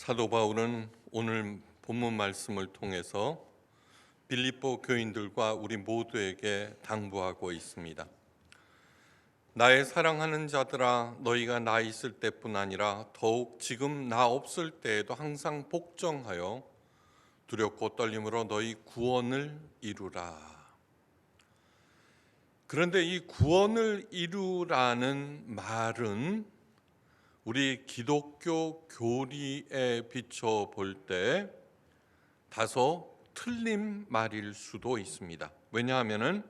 사도 바울은 오늘 본문 말씀을 통해서 빌립보 교인들과 우리 모두에게 당부하고 있습니다. 나의 사랑하는 자들아, 너희가 나 있을 때뿐 아니라 더욱 지금 나 없을 때에도 항상 복종하여 두렵고 떨림으로 너희 구원을 이루라. 그런데 이 구원을 이루라는 말은 우리 기독교 교리에 비춰 볼 때 다소 틀린 말일 수도 있습니다. 왜냐하면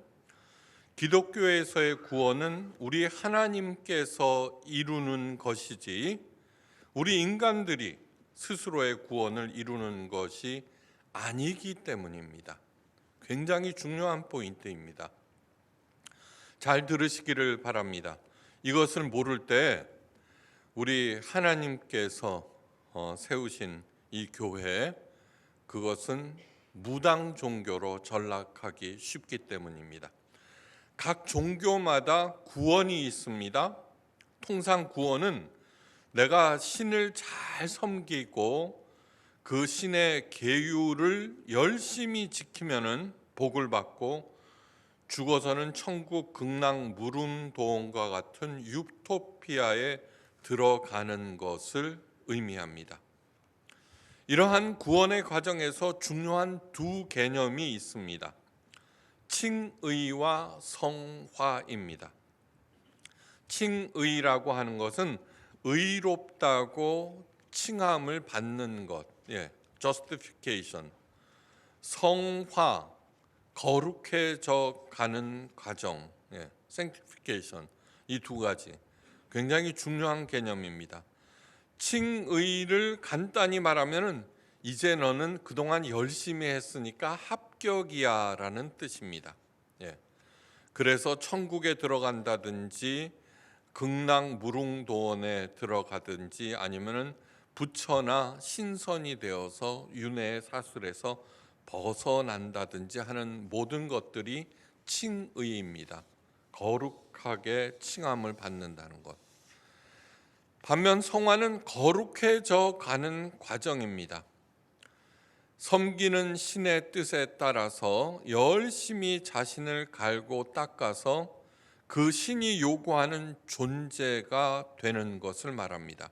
기독교에서의 구원은 우리 하나님께서 이루는 것이지 우리 인간들이 스스로의 구원을 이루는 것이 아니기 때문입니다. 굉장히 중요한 포인트입니다. 잘 들으시기를 바랍니다. 이것을 모를 때 우리 하나님께서 세우신 이 교회, 그것은 무당 종교로 전락하기 쉽기 때문입니다. 각 종교마다 구원이 있습니다. 통상 구원은 내가 신을 잘 섬기고 그 신의 계율을 열심히 지키면은 복을 받고 죽어서는 천국 극락 무릉도원과 같은 유토피아에 들어가는 것을 의미합니다. 이러한 구원의 과정에서 중요한 두 개념이 있습니다. 칭의와 성화입니다. 칭의라고 하는 것은 의롭다고 칭함을 받는 것, justification. 성화, 거룩해져 가는 과정, sanctification. 이 두 가지 굉장히 중요한 개념입니다. 칭의를 간단히 말하면은 이제 너는 그동안 열심히 했으니까 합격이야 라는 뜻입니다. 그래서 천국에 들어간다든지 극락 무릉도원에 들어가든지 아니면은 부처나 신선이 되어서 윤회의 사슬에서 벗어난다든지 하는 모든 것들이 칭의입니다. 거룩하게 칭함을 받는다는 것. 반면 성화는 거룩해져 가는 과정입니다. 섬기는 신의 뜻에 따라서 열심히 자신을 갈고 닦아서 그 신이 요구하는 존재가 되는 것을 말합니다.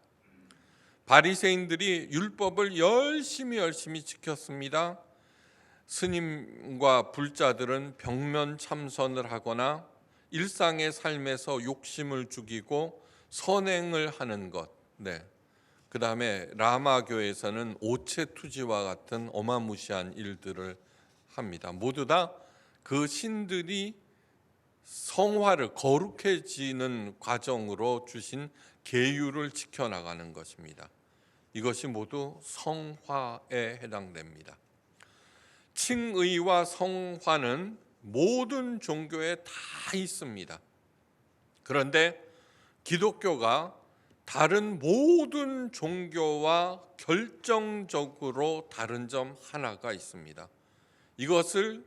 바리새인들이 율법을 열심히 지켰습니다. 스님과 불자들은 벽면 참선을 하거나 일상의 삶에서 욕심을 죽이고 선행을 하는 것. 그 다음에 라마교에서는 오체투지와 같은 어마무시한 일들을 합니다. 모두 다 그 신들이 성화를 거룩해지는 과정으로 주신 계율을 지켜나가는 것입니다. 이것이 모두 성화에 해당됩니다. 칭의와 성화는 모든 종교에 다 있습니다. 그런데 기독교가 다른 모든 종교와 결정적으로 다른 점 하나가 있습니다. 이것을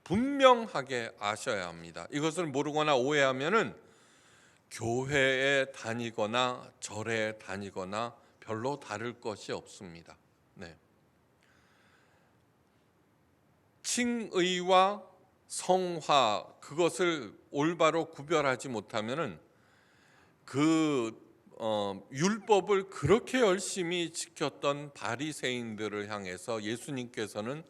분명하게 아셔야 합니다. 이것을 모르거나 오해하면은 교회에 다니거나 절에 다니거나 별로 다를 것이 없습니다. 칭의와 성화, 그것을 올바로 구별하지 못하면은 율법을 그렇게 열심히 지켰던 바리새인들을 향해서 예수님께서는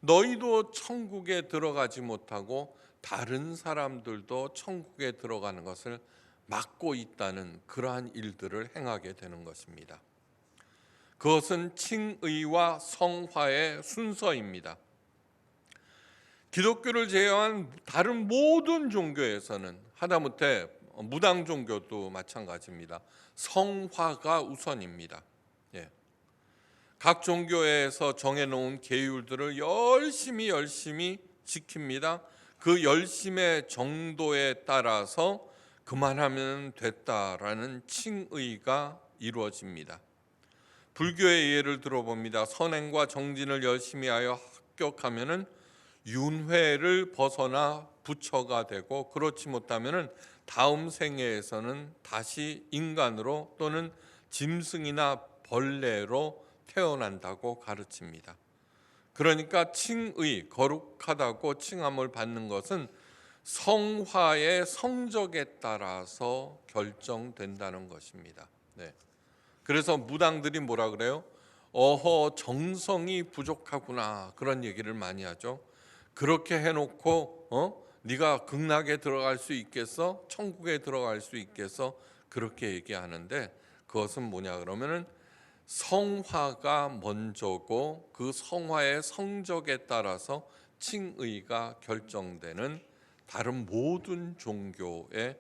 너희도 천국에 들어가지 못하고 다른 사람들도 천국에 들어가는 것을 막고 있다는 그러한 일들을 행하게 되는 것입니다. 그것은 칭의와 성화의 순서입니다. 기독교를 제외한 다른 모든 종교에서는 하다못해 무당 종교도 마찬가지입니다. 성화가 우선입니다. 각 종교에서 정해놓은 계율들을 열심히 지킵니다. 그 열심의 정도에 따라서 그만하면 됐다라는 칭의가 이루어집니다. 불교의 예를 들어봅니다. 선행과 정진을 열심히 하여 합격하면은 윤회를 벗어나 부처가 되고, 그렇지 못하면은 다음 생애에서는 다시 인간으로 또는 짐승이나 벌레로 태어난다고 가르칩니다. 그러니까 칭의, 거룩하다고 칭함을 받는 것은 성화의 성적에 따라서 결정된다는 것입니다. 네. 그래서 무당들이 뭐라 그래요? 어허, 정성이 부족하구나, 그런 얘기를 많이 하죠. 그렇게 해놓고 네가 극락에 들어갈 수 있겠어? 천국에 들어갈 수 있겠어? 그렇게 얘기하는데, 그것은 뭐냐 그러면은 성화가 먼저고 그 성화의 성적에 따라서 칭의가 결정되는 다른 모든 종교의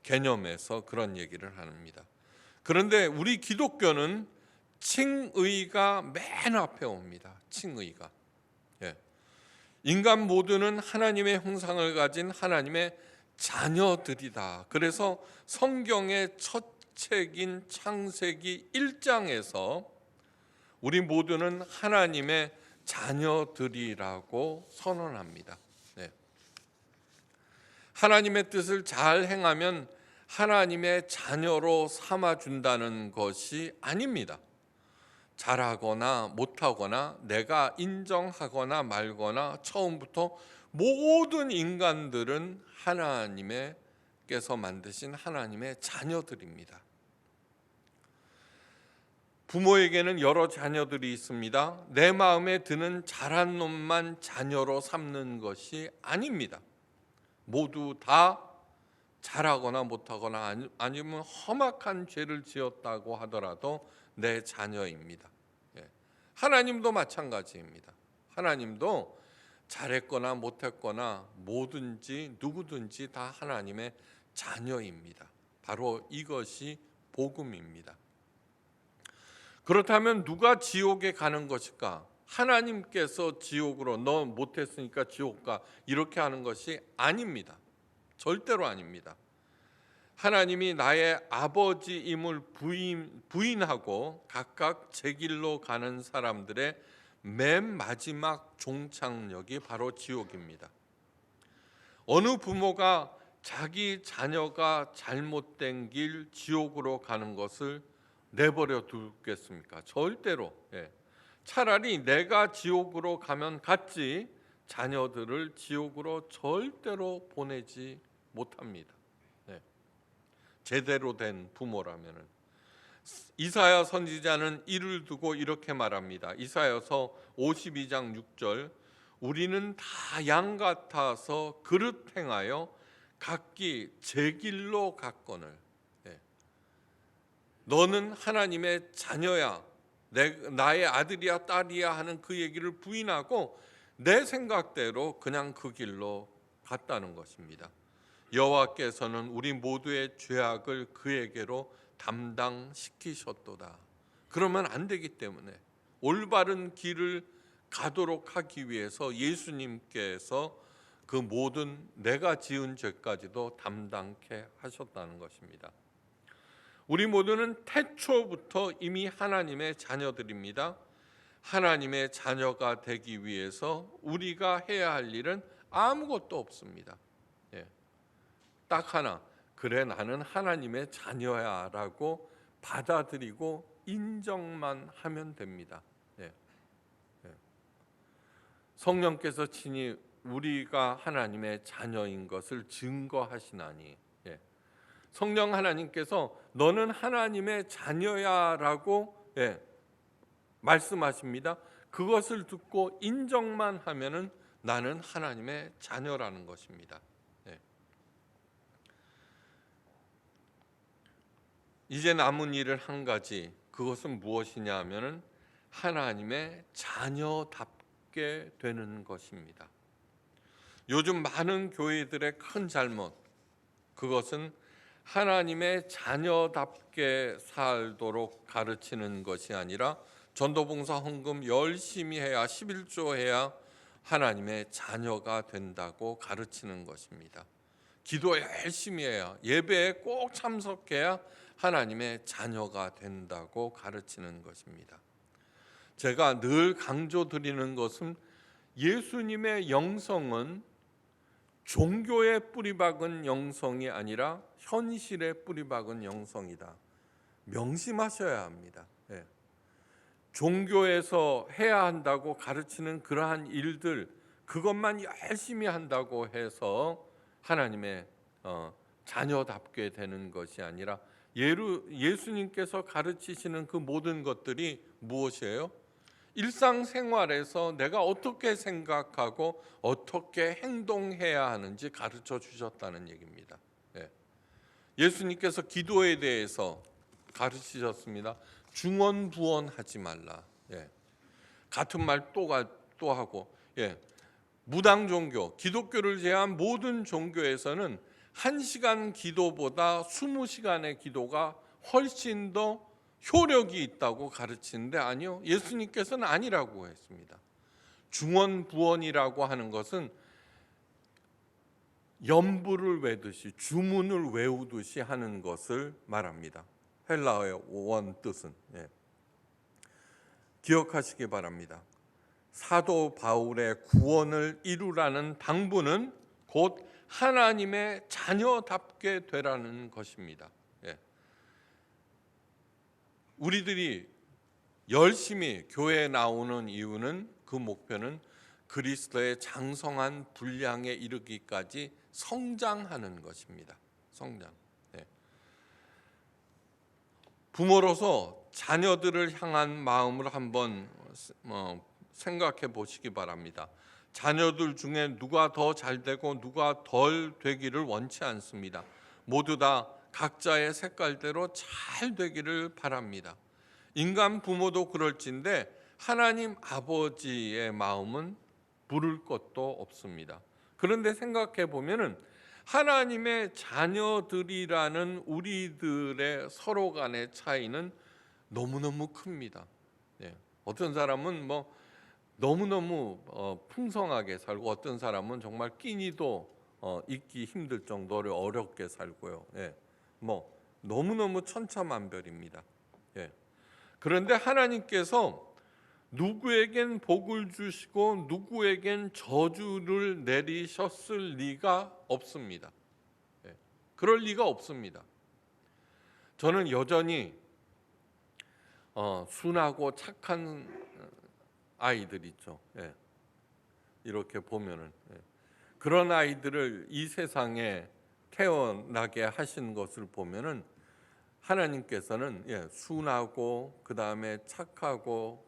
개념에서 그런 얘기를 합니다. 그런데 우리 기독교는 칭의가 맨 앞에 옵니다. 칭의가. 예. 인간 모두는 하나님의 형상을 가진 하나님의 자녀들이다. 그래서 성경의 첫 책인 창세기 1장에서 우리 모두는 하나님의 자녀들이라고 선언합니다. 네. 하나님의 뜻을 잘 행하면 하나님의 자녀로 삼아준다는 것이 아닙니다. 잘하거나 못하거나 내가 인정하거나 말거나 처음부터 모든 인간들은 하나님께서 만드신 하나님의 자녀들입니다. 부모에게는 여러 자녀들이 있습니다. 내 마음에 드는 잘한 놈만 자녀로 삼는 것이 아닙니다. 모두 다 잘하거나 못하거나 아니면 험악한 죄를 지었다고 하더라도 내 자녀입니다. 하나님도 마찬가지입니다. 하나님도 잘했거나 못했거나 뭐든지 누구든지 다 하나님의 자녀입니다. 바로 이것이 복음입니다. 그렇다면 누가 지옥에 가는 것일까? 하나님께서 지옥으로 너 못했으니까 지옥 가, 이렇게 하는 것이 아닙니다. 절대로 아닙니다. 하나님이 나의 아버지임을 부인하고 각각 제 길로 가는 사람들의 맨 마지막 종착역이 바로 지옥입니다. 어느 부모가 자기 자녀가 잘못된 길 지옥으로 가는 것을 내버려 두겠습니까? 절대로. 차라리 내가 지옥으로 가면 갔지 자녀들을 지옥으로 절대로 보내지 못합니다. 제대로 된 부모라면은. 이사야 선지자는 이를 두고 이렇게 말합니다. 이사야서 52장 6절, 우리는 다 양 같아서 그릇 행하여 각기 제 길로 갔거늘. 너는 하나님의 자녀야, 나의 아들이야 딸이야 하는 그 얘기를 부인하고 내 생각대로 그냥 그 길로 갔다는 것입니다. 여호와께서는 우리 모두의 죄악을 그에게로 담당시키셨도다. 그러면 안 되기 때문에 올바른 길을 가도록 하기 위해서 예수님께서 그 모든 내가 지은 죄까지도 담당케 하셨다는 것입니다. 우리 모두는 태초부터 이미 하나님의 자녀들입니다. 하나님의 자녀가 되기 위해서 우리가 해야 할 일은 아무것도 없습니다. 딱 하나, 그래 나는 하나님의 자녀야 라고 받아들이고 인정만 하면 됩니다. 성령께서 친히 우리가 하나님의 자녀인 것을 증거하시나니, 성령 하나님께서 너는 하나님의 자녀야 라고 말씀하십니다. 그것을 듣고 인정만 하면은 나는 하나님의 자녀라는 것입니다. 이제 남은 일을 한 가지, 그것은 무엇이냐 하면은 하나님의 자녀답게 되는 것입니다. 요즘 많은 교회들의 큰 잘못, 그것은 하나님의 자녀답게 살도록 가르치는 것이 아니라 전도봉사 헌금 열심히 해야 11조 해야 하나님의 자녀가 된다고 가르치는 것입니다. 기도 열심히 해야, 예배에 꼭 참석해야 하나님의 자녀가 된다고 가르치는 것입니다. 제가 늘 강조드리는 것은 예수님의 영성은 종교에 뿌리박은 영성이 아니라 현실에 뿌리박은 영성이다. 명심하셔야 합니다. 종교에서 해야 한다고 가르치는 그러한 일들, 그것만 열심히 한다고 해서 하나님의 자녀답게 되는 것이 아니라 예수님께서 가르치시는 그 모든 것들이 무엇이에요? 일상생활에서 내가 어떻게 생각하고 어떻게 행동해야 하는지 가르쳐 주셨다는 얘기입니다. 예수님께서 기도에 대해서 가르치셨습니다. 중언부언하지 말라. 같은 말 또 하고, 무당 종교, 기독교를 제외한 모든 종교에서는 1시간 기도보다 20시간의 기도가 훨씬 더 효력이 있다고 가르치는데 아니요, 예수님께서는 아니라고 했습니다. 중언부언이라고 하는 것은 연부를 외듯이 주문을 외우듯이 하는 것을 말합니다. 헬라어의 원 뜻은 기억하시기 바랍니다. 사도 바울의 구원을 이루라는 당부는 곧 하나님의 자녀답게 되라는 것입니다. 우리들이 열심히 교회에 나오는 이유는, 그 목표는 그리스도의 장성한 분량에 이르기까지 성장하는 것입니다. 성장. 부모로서 자녀들을 향한 마음을 한번 생각해 보시기 바랍니다. 자녀들 중에 누가 더 잘 되고 누가 덜 되기를 원치 않습니다. 모두 다 각자의 색깔대로 잘 되기를 바랍니다. 인간 부모도 그럴진데 하나님 아버지의 마음은 부를 것도 없습니다. 그런데 생각해 보면은 하나님의 자녀들이라는 우리들의 서로 간의 차이는 너무너무 큽니다. 어떤 사람은 너무너무 풍성하게 살고, 어떤 사람은 정말 끼니도 잊기 힘들 정도로 어렵게 살고요. 너무너무 천차만별입니다. 그런데 하나님께서 누구에겐 복을 주시고 누구에겐 저주를 내리셨을 리가 없습니다. 그럴 리가 없습니다. 저는 여전히 순하고 착한 아이들 있죠. 이렇게 보면은 그런 아이들을 이 세상에 태어나게 하신 것을 보면은 하나님께서는 순하고 그 다음에 착하고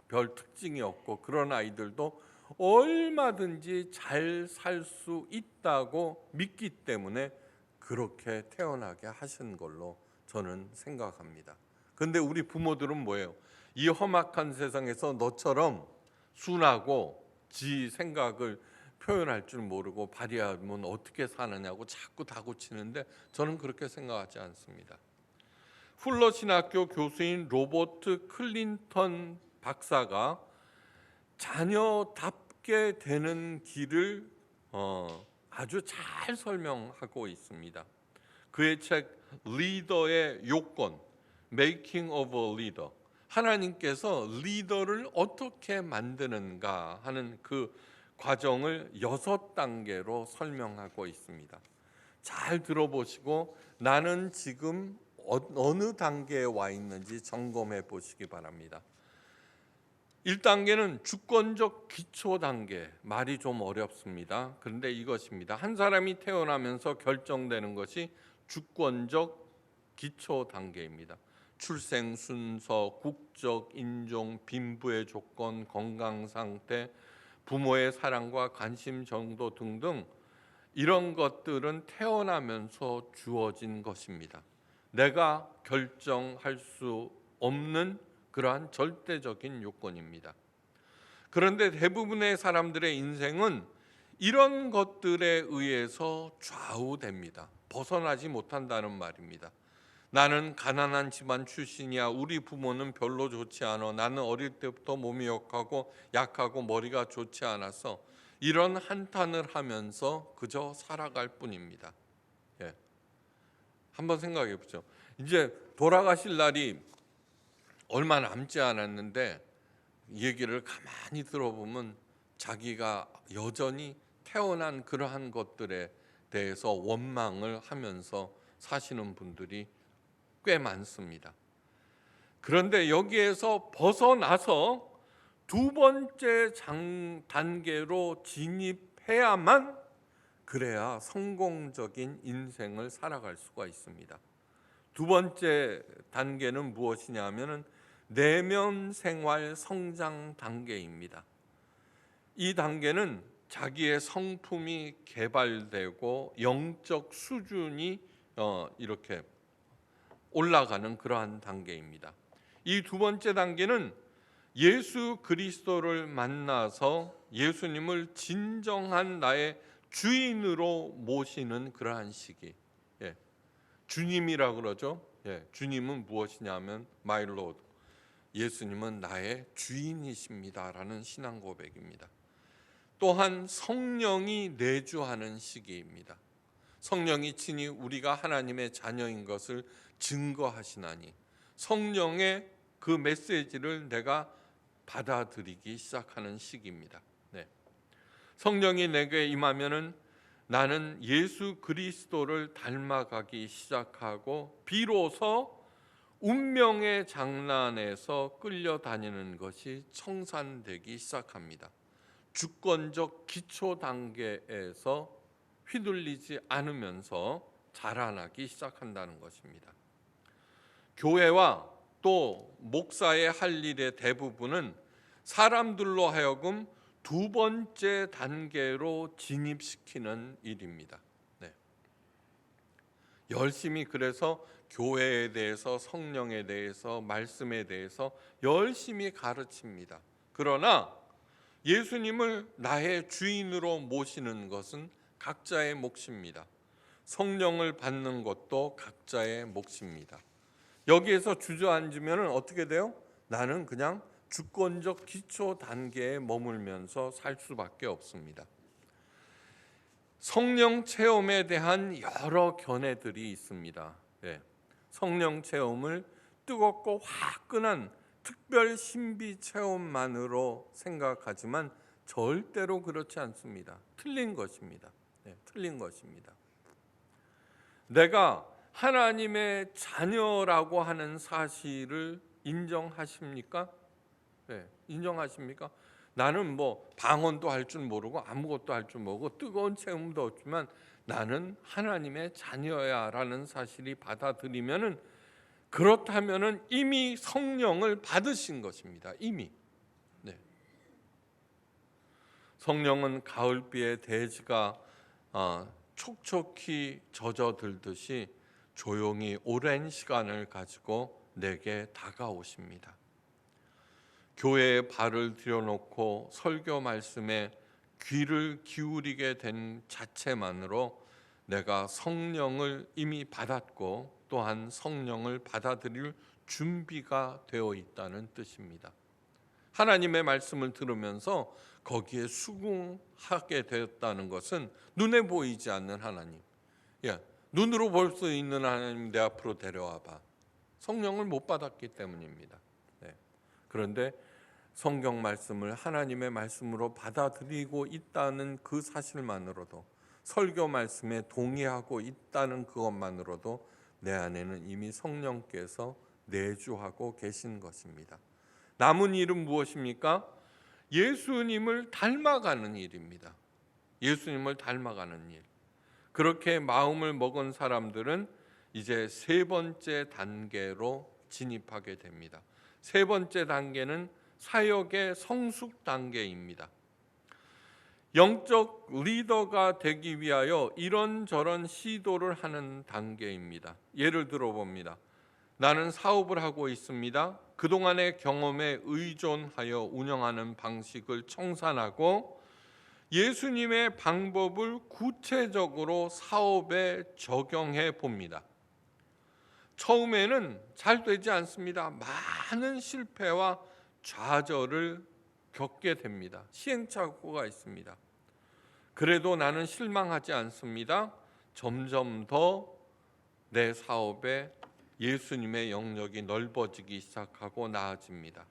별 특징이 없고 그런 아이들도 얼마든지 잘 살 수 있다고 믿기 때문에 그렇게 태어나게 하신 걸로 저는 생각합니다. 그런데 우리 부모들은 뭐예요? 이 험악한 세상에서 너처럼 순하고 지 생각을 표현할 줄 모르고 발휘하면 어떻게 사느냐고 자꾸 다그치는데 저는 그렇게 생각하지 않습니다. 풀러 신학교 교수인 로버트 클린턴 박사가 자녀답게 되는 길을 아주 잘 설명하고 있습니다. 그의 책 리더의 요건, Making of a Leader, 하나님께서 리더를 어떻게 만드는가 하는 그 과정을 6단계로 설명하고 있습니다. 잘 들어보시고 나는 지금 어느 단계에 와 있는지 점검해 보시기 바랍니다. 1단계는 주권적 기초 단계, 말이 좀 어렵습니다. 그런데 이것입니다. 한 사람이 태어나면서 결정되는 것이 주권적 기초 단계입니다. 출생 순서, 국적, 인종, 빈부의 조건, 건강 상태, 부모의 사랑과 관심 정도 등등 이런 것들은 태어나면서 주어진 것입니다. 내가 결정할 수 없는 그러한 절대적인 요건입니다. 그런데 대부분의 사람들의 인생은 이런 것들에 의해서 좌우됩니다. 벗어나지 못한다는 말입니다. 나는 가난한 집안 출신이야. 우리 부모는 별로 좋지 않아. 나는 어릴 때부터 몸이 약하고 머리가 좋지 않아서 이런 한탄을 하면서 그저 살아갈 뿐입니다. 한번 생각해 보죠. 이제 돌아가실 날이 얼마 남지 않았는데 얘기를 가만히 들어보면 자기가 여전히 태어난 그러한 것들에 대해서 원망을 하면서 사시는 분들이 꽤 많습니다. 그런데 여기에서 벗어나서 두 번째 단계로 진입해야만, 그래야 성공적인 인생을 살아갈 수가 있습니다. 두 번째 단계는 무엇이냐 하면은 내면 생활 성장 단계입니다. 이 단계는 자기의 성품이 개발되고 영적 수준이 이렇게 올라가는 그러한 단계입니다. 이 두 번째 단계는 예수 그리스도를 만나서 예수님을 진정한 나의 주인으로 모시는 그러한 시기. 주님이라 그러죠. 주님은 무엇이냐면 My Lord, 예수님은 나의 주인이십니다라는 신앙 고백입니다. 또한 성령이 내주하는 시기입니다. 성령이 친히 우리가 하나님의 자녀인 것을 증거하시나니 성령의 그 메시지를 내가 받아들이기 시작하는 시기입니다. 성령이 내게 임하면은 나는 예수 그리스도를 닮아가기 시작하고 비로소 운명의 장난에서 끌려다니는 것이 청산되기 시작합니다. 주권적 기초 단계에서 휘둘리지 않으면서 자라나기 시작한다는 것입니다. 교회와 또 목사의 할 일의 대부분은 사람들로 하여금 두 번째 단계로 진입시키는 일입니다. 열심히 그래서 교회에 대해서, 성령에 대해서, 말씀에 대해서 열심히 가르칩니다. 그러나 예수님을 나의 주인으로 모시는 것은 각자의 몫입니다. 성령을 받는 것도 각자의 몫입니다. 여기에서 주저앉으면 어떻게 돼요? 나는 그냥 주권적 기초 단계에 머물면서 살 수밖에 없습니다. 성령 체험에 대한 여러 견해들이 있습니다. 성령 체험을 뜨겁고 화끈한 특별 신비 체험만으로 생각하지만 절대로 그렇지 않습니다. 틀린 것입니다. 틀린 것입니다. 내가 하나님의 자녀라고 하는 사실을 인정하십니까? 인정하십니까? 나는 뭐 방언도 할 줄 모르고 아무것도 할 줄 모르고 뜨거운 체험도 없지만 나는 하나님의 자녀야라는 사실이 받아들이면은, 그렇다면은 이미 성령을 받으신 것입니다. 이미. 성령은 가을비에 대지가 촉촉히 젖어들듯이 조용히 오랜 시간을 가지고 내게 다가오십니다. 교회에 발을 들여놓고 설교 말씀에 귀를 기울이게 된 자체만으로 내가 성령을 이미 받았고 또한 성령을 받아들일 준비가 되어 있다는 뜻입니다. 하나님의 말씀을 들으면서 거기에 수긍하게 되었다는 것은 눈에 보이지 않는 하나님, 눈으로 볼 수 있는 하나님 내 앞으로 데려와 봐. 성령을 못 받았기 때문입니다. 그런데 성경 말씀을 하나님의 말씀으로 받아들이고 있다는 그 사실만으로도, 설교 말씀에 동의하고 있다는 그것만으로도 내 안에는 이미 성령께서 내주하고 계신 것입니다. 남은 일은 무엇입니까? 예수님을 닮아가는 일입니다. 예수님을 닮아가는 일. 그렇게 마음을 먹은 사람들은 이제 세 번째 단계로 진입하게 됩니다. 세 번째 단계는 사역의 성숙 단계입니다. 영적 리더가 되기 위하여 이런저런 시도를 하는 단계입니다. 예를 들어 봅니다. 나는 사업을 하고 있습니다. 그동안의 경험에 의존하여 운영하는 방식을 청산하고 예수님의 방법을 구체적으로 사업에 적용해 봅니다. 처음에는 잘 되지 않습니다. 많은 실패와 좌절을 겪게 됩니다. 시행착오가 있습니다. 그래도 나는 실망하지 않습니다. 점점 더 내 사업에 예수님의 영역이 넓어지기 시작하고 나아집니다.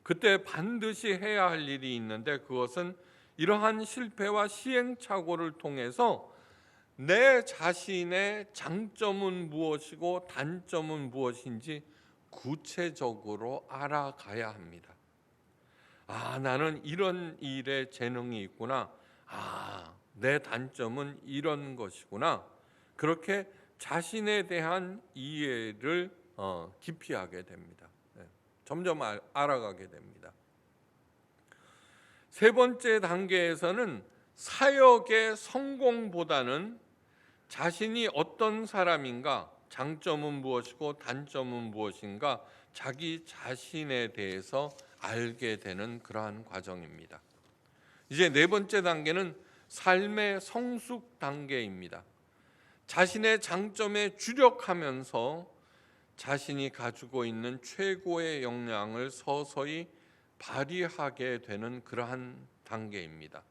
그때 반드시 해야 할 일이 있는데, 그것은 이러한 실패와 시행착오를 통해서 내 자신의 장점은 무엇이고 단점은 무엇인지 구체적으로 알아가야 합니다. 나는 이런 일에 재능이 있구나. 내 단점은 이런 것이구나. 그렇게 자신에 대한 이해를 깊이 하게 됩니다. 점점 알아가게 됩니다. 세 번째 단계에서는 사역의 성공보다는 자신이 어떤 사람인가, 장점은 무엇이고 단점은 무엇인가, 자기 자신에 대해서 알게 되는 그러한 과정입니다. 이제 네 번째 단계는 삶의 성숙 단계입니다. 자신의 장점에 주력하면서 자신이 가지고 있는 최고의 역량을 서서히 발휘하게 되는 그러한 단계입니다.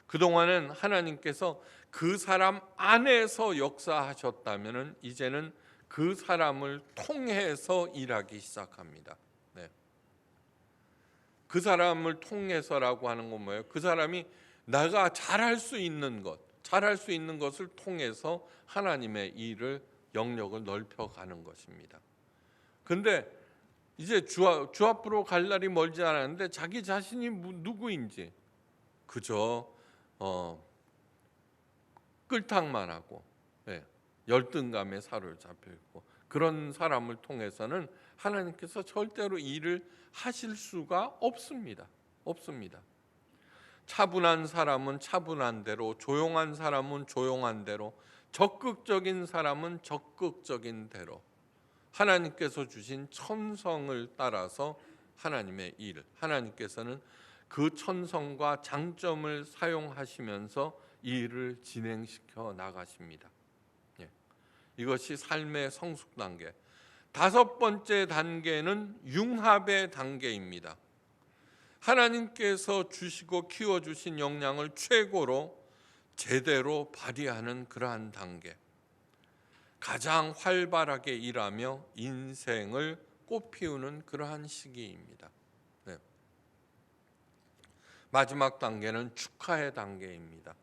그동안은 하나님께서 그 사람 안에서 역사하셨다면 이제는 그 사람을 통해서 일하기 시작합니다. 그 사람을 통해서라고 하는 건 뭐예요? 그 사람이 내가 잘할 수 있는 것을 통해서 하나님의 일을, 영역을 넓혀가는 것입니다. 근데 이제 주 앞으로 갈 날이 멀지 않았는데 자기 자신이 누구인지 그저 끌탕만 하고 열등감에 사로잡혀 있고, 그런 사람을 통해서는 하나님께서 절대로 일을 하실 수가 없습니다. 차분한 사람은 차분한 대로, 조용한 사람은 조용한 대로, 적극적인 사람은 적극적인 대로 하나님께서 주신 천성을 따라서 하나님의 일, 하나님께서는 그 천성과 장점을 사용하시면서 이 일을 진행시켜 나가십니다. 이것이 삶의 성숙 단계. 다섯 번째 단계는 융합의 단계입니다. 하나님께서 주시고 키워주신 역량을 최고로 제대로 발휘하는 그러한 단계. 가장 활발하게 일하며 인생을 꽃피우는 그러한 시기입니다. 마지막 단계는 축하의 단계입니다.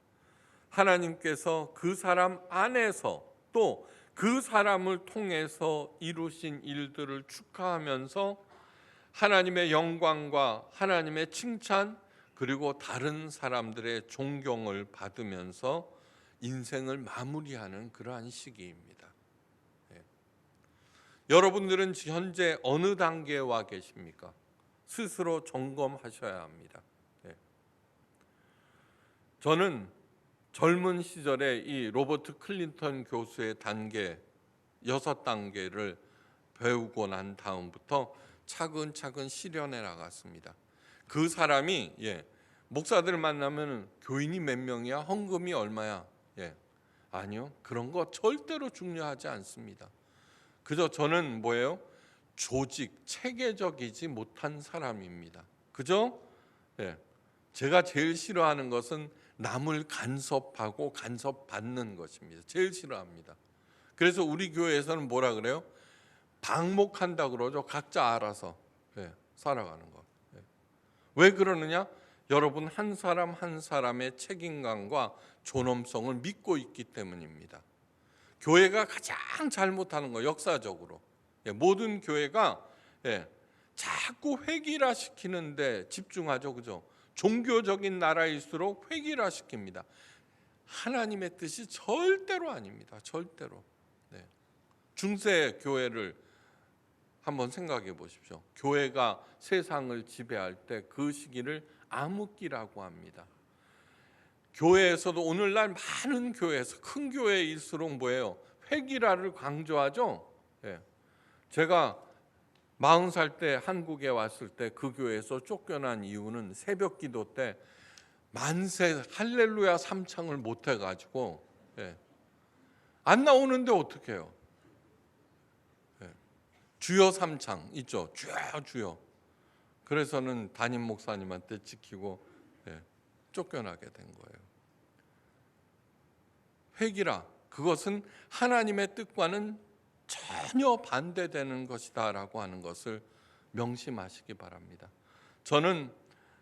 하나님께서 그 사람 안에서 또 그 사람을 통해서 이루신 일들을 축하하면서 하나님의 영광과 하나님의 칭찬, 그리고 다른 사람들의 존경을 받으면서 인생을 마무리하는 그러한 시기입니다. 여러분들은 현재 어느 단계에 와 계십니까? 스스로 점검하셔야 합니다. 저는 젊은 시절에 이 로버트 클린턴 교수의 단계, 6단계를 배우고 난 다음부터 차근차근 실현해 나갔습니다. 그 사람이 목사들을 만나면 교인이 몇 명이야? 헌금이 얼마야? 아니요, 그런 거 절대로 중요하지 않습니다. 그저 저는 뭐예요? 조직, 체계적이지 못한 사람입니다. 그죠? 제가 제일 싫어하는 것은 남을 간섭하고 간섭받는 것입니다. 제일 싫어합니다. 그래서 우리 교회에서는 뭐라 그래요? 방목한다 그러죠. 각자 알아서 살아가는 것. 왜 그러느냐? 여러분 한 사람 한 사람의 책임감과 존엄성을 믿고 있기 때문입니다. 교회가 가장 잘못하는 거, 역사적으로 모든 교회가 자꾸 획일화시키는데 집중하죠. 그죠? 종교적인 나라일수록 획일화시킵니다. 하나님의 뜻이 절대로 아닙니다. 절대로. 중세 교회를 한번 생각해 보십시오. 교회가 세상을 지배할 때 그 시기를 암흑기라고 합니다. 교회에서도 오늘날 많은 교회에서, 큰 교회일수록 뭐예요? 획일화를 강조하죠. 제가 40살 때 한국에 왔을 때 그 교회에서 쫓겨난 이유는 새벽 기도 때 만세 할렐루야 삼창을 못 해가지고 안 나오는데 어떻게 해요? 주여 삼창 있죠. 주여. 그래서는 담임 목사님한테 찍히고 쫓겨나게 된 거예요. 획일화, 그것은 하나님의 뜻과는 전혀 반대되는 것이다라고 하는 것을 명심하시기 바랍니다. 저는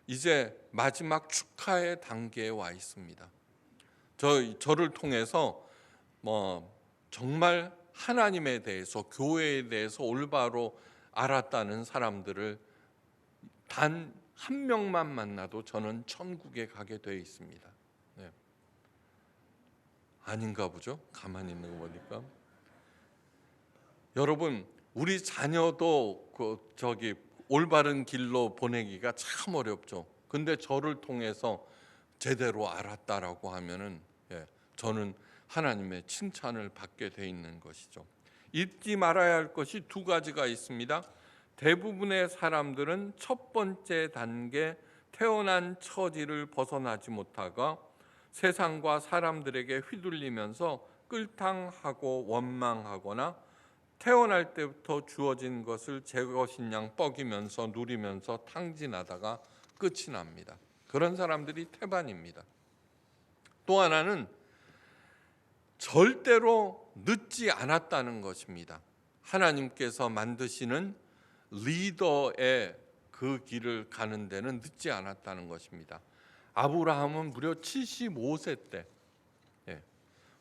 이제 마지막 축하의 단계에 와 있습니다. 저를 통해서 정말 하나님에 대해서, 교회에 대해서 올바로 알았다는 사람들을 단 한 명만 만나도 저는 천국에 가게 되어 있습니다. 네. 아닌가 보죠? 가만히 있는 거 보니까. 여러분, 우리 자녀도 올바른 길로 보내기가 참 어렵죠. 근데 저를 통해서 제대로 알았다라고 하면은 저는 하나님의 칭찬을 받게 돼 있는 것이죠. 잊지 말아야 할 것이 두 가지가 있습니다. 대부분의 사람들은 첫 번째 단계, 태어난 처지를 벗어나지 못하고 세상과 사람들에게 휘둘리면서 끌탕하고 원망하거나 태어날 때부터 주어진 것을 제 것인 양 뻐기면서 누리면서 탕진하다가 끝이 납니다. 그런 사람들이 태반입니다. 또 하나는 절대로 늦지 않았다는 것입니다. 하나님께서 만드시는 리더의 그 길을 가는 데는 늦지 않았다는 것입니다. 아브라함은 무려 75세 때,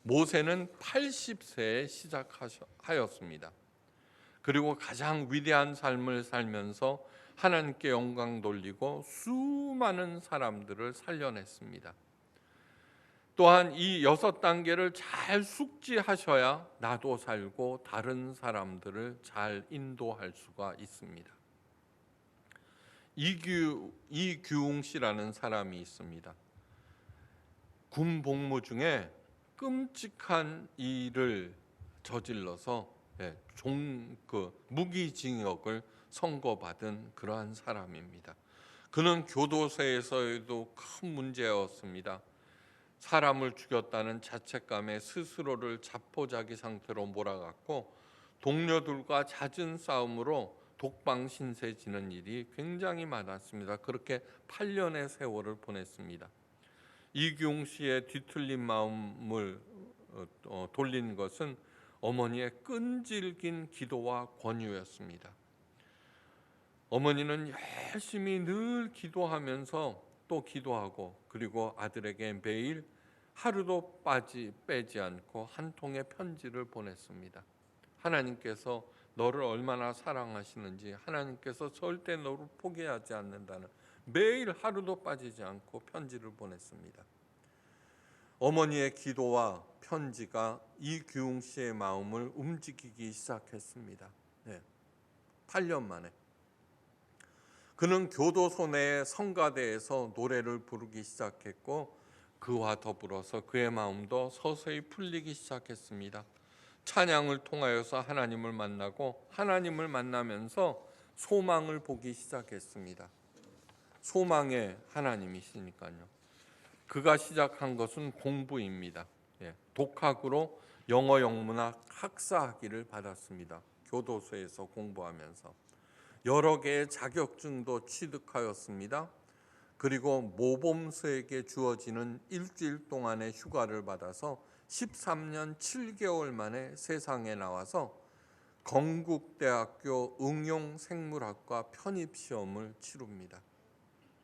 모세는 80세에 시작하였습니다. 그리고 가장 위대한 삶을 살면서 하나님께 영광 돌리고 수많은 사람들을 살려냈습니다. 또한 이 6단계를 잘 숙지하셔야 나도 살고 다른 사람들을 잘 인도할 수가 있습니다. 이규웅 씨라는 사람이 있습니다. 군 복무 중에 끔찍한 일을 저질러서 무기징역을 선고받은 그러한 사람입니다. 그는 교도소에서도 큰 문제였습니다. 사람을 죽였다는 자책감에 스스로를 자포자기 상태로 몰아갔고 동료들과 잦은 싸움으로 독방 신세 지는 일이 굉장히 많았습니다. 그렇게 8년의 세월을 보냈습니다. 이규웅 씨의 뒤틀린 마음을 돌린 것은 어머니의 끈질긴 기도와 권유였습니다. 어머니는 열심히 늘 기도하면서 또 기도하고 그리고 아들에게 매일 하루도 빼지 않고 한 통의 편지를 보냈습니다. 하나님께서 너를 얼마나 사랑하시는지, 하나님께서 절대 너를 포기하지 않는다는, 매일 하루도 빠지지 않고 편지를 보냈습니다. 어머니의 기도와 편지가 이규웅 씨의 마음을 움직이기 시작했습니다. 8년 만에. 그는 교도소 내 성가대에서 노래를 부르기 시작했고 그와 더불어서 그의 마음도 서서히 풀리기 시작했습니다. 찬양을 통하여서 하나님을 만나고 하나님을 만나면서 소망을 보기 시작했습니다. 소망의 하나님이시니까요. 그가 시작한 것은 공부입니다. 독학으로 영어 영문학 학사 학위를 받았습니다. 교도소에서 공부하면서. 여러 개의 자격증도 취득하였습니다. 그리고 모범수에게 주어지는 일주일 동안의 휴가를 받아서 13년 7개월 만에 세상에 나와서 건국대학교 응용생물학과 편입시험을 치릅니다.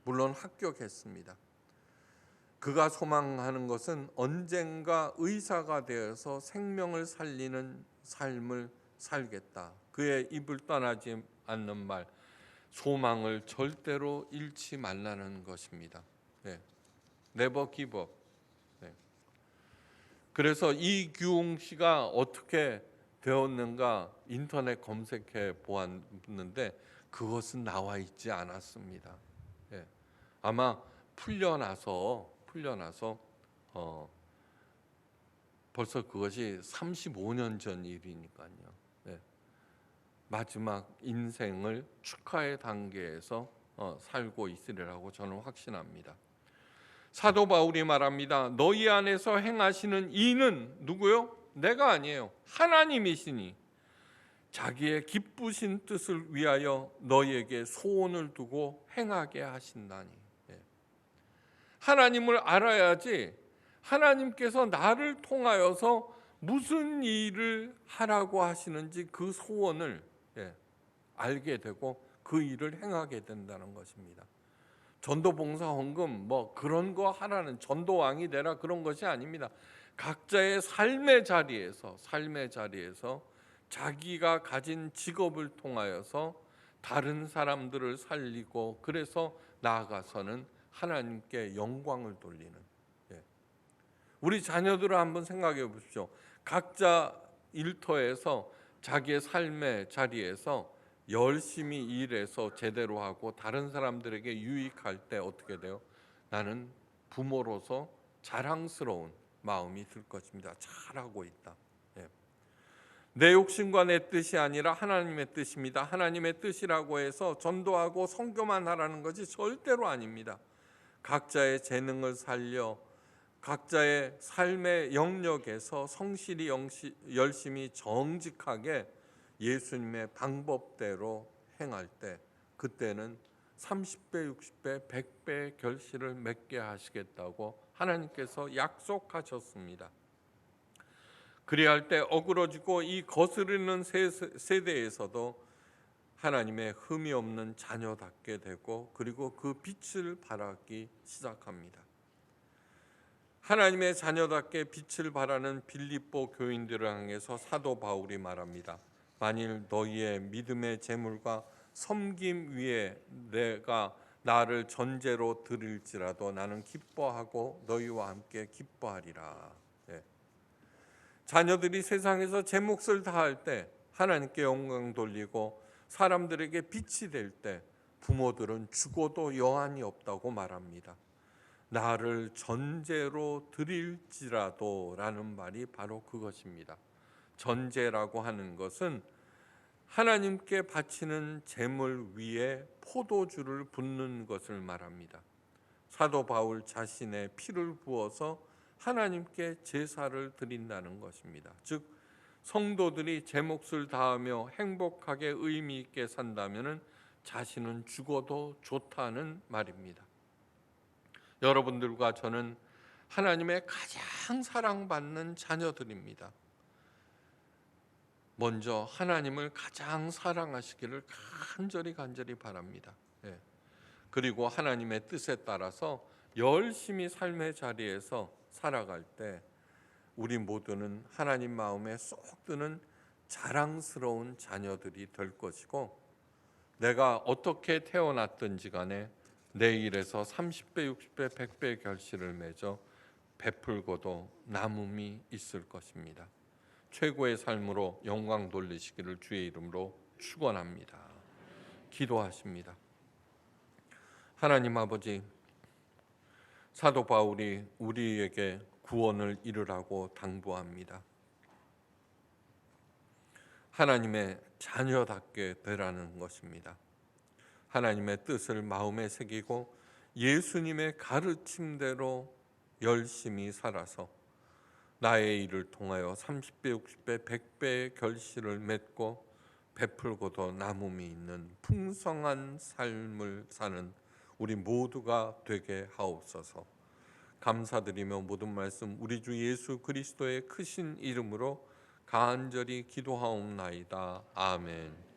물론 합격했습니다. 그가 소망하는 것은 언젠가 의사가 되어서 생명을 살리는 삶을 살겠다. 그의 입을 떠나지 않는 말, 소망을 절대로 잃지 말라는 것입니다. Never give up. 그래서 이규웅 씨가 어떻게 되었는가 인터넷 검색해 보았는데 그것은 나와 있지 않았습니다. 아마 풀려나서 벌써 그것이 35년 전 일이니까요. 마지막 인생을 축하의 단계에서 살고 있으리라고 저는 확신합니다. 사도 바울이 말합니다. 너희 안에서 행하시는 이는 누구요? 내가 아니에요. 하나님이시니 자기의 기쁘신 뜻을 위하여 너희에게 소원을 두고 행하게 하신다니. 하나님을 알아야지 하나님께서 나를 통하여서 무슨 일을 하라고 하시는지 그 소원을 알게 되고 그 일을 행하게 된다는 것입니다. 전도봉사 헌금 뭐 그런 거 하라는, 전도왕이 되라 그런 것이 아닙니다. 각자의 삶의 자리에서 자기가 가진 직업을 통하여서 다른 사람들을 살리고 그래서 나아가서는 하나님께 영광을 돌리는, 우리 자녀들을 한번 생각해 보십시오. 각자 일터에서 자기의 삶의 자리에서 열심히 일해서 제대로 하고 다른 사람들에게 유익할 때 어떻게 돼요? 나는 부모로서 자랑스러운 마음이 들 것입니다. 잘하고 있다. 내 욕심과 내 뜻이 아니라 하나님의 뜻입니다. 하나님의 뜻이라고 해서 전도하고 선교만 하라는 것이 절대로 아닙니다. 각자의 재능을 살려 각자의 삶의 영역에서 성실히 열심히 정직하게 예수님의 방법대로 행할 때, 그때는 30배, 60배, 100배의 결실을 맺게 하시겠다고 하나님께서 약속하셨습니다. 그리할 때 어그러지고 이 거스르는 세대에서도 하나님의 흠이 없는 자녀답게 되고, 그리고 그 빛을 발하기 시작합니다. 하나님의 자녀답게 빛을 발하는 빌립보 교인들을 향해서 사도 바울이 말합니다. 만일 너희의 믿음의 재물과 섬김 위에 내가 나를 전제로 드릴지라도 나는 기뻐하고 너희와 함께 기뻐하리라. 자녀들이 세상에서 제 몫을 다할 때 하나님께 영광 돌리고 사람들에게 빛이 될 때 부모들은 죽어도 여한이 없다고 말합니다. 나를 전제로 드릴지라도 라는 말이 바로 그것입니다. 전제라고 하는 것은 하나님께 바치는 제물 위에 포도주를 붓는 것을 말합니다. 사도 바울 자신의 피를 부어서 하나님께 제사를 드린다는 것입니다. 즉 성도들이 제 몫을 다하며 행복하게 의미 있게 산다면 자신은 죽어도 좋다는 말입니다. 여러분들과 저는 하나님의 가장 사랑받는 자녀들입니다. 먼저 하나님을 가장 사랑하시기를 간절히 바랍니다. 그리고 하나님의 뜻에 따라서 열심히 삶의 자리에서 살아갈 때 우리 모두는 하나님 마음에 쏙 드는 자랑스러운 자녀들이 될 것이고, 내가 어떻게 태어났든지 간에 내 일에서 30배, 60배, 100배의 결실을 맺어 베풀고도 남음이 있을 것입니다. 최고의 삶으로 영광 돌리시기를 주의 이름으로 축원합니다. 기도하십니다. 하나님 아버지, 사도 바울이 우리에게 구원을 이루라고 당부합니다. 하나님의 자녀답게 되라는 것입니다. 하나님의 뜻을 마음에 새기고 예수님의 가르침대로 열심히 살아서 나의 일을 통하여 30배, 60배, 100배의 결실을 맺고 베풀고도 남음이 있는 풍성한 삶을 사는 우리 모두가 되게 하옵소서. 감사드리며 모든 말씀 우리 주 예수 그리스도의 크신 이름으로 간절히 기도하옵나이다. 아멘.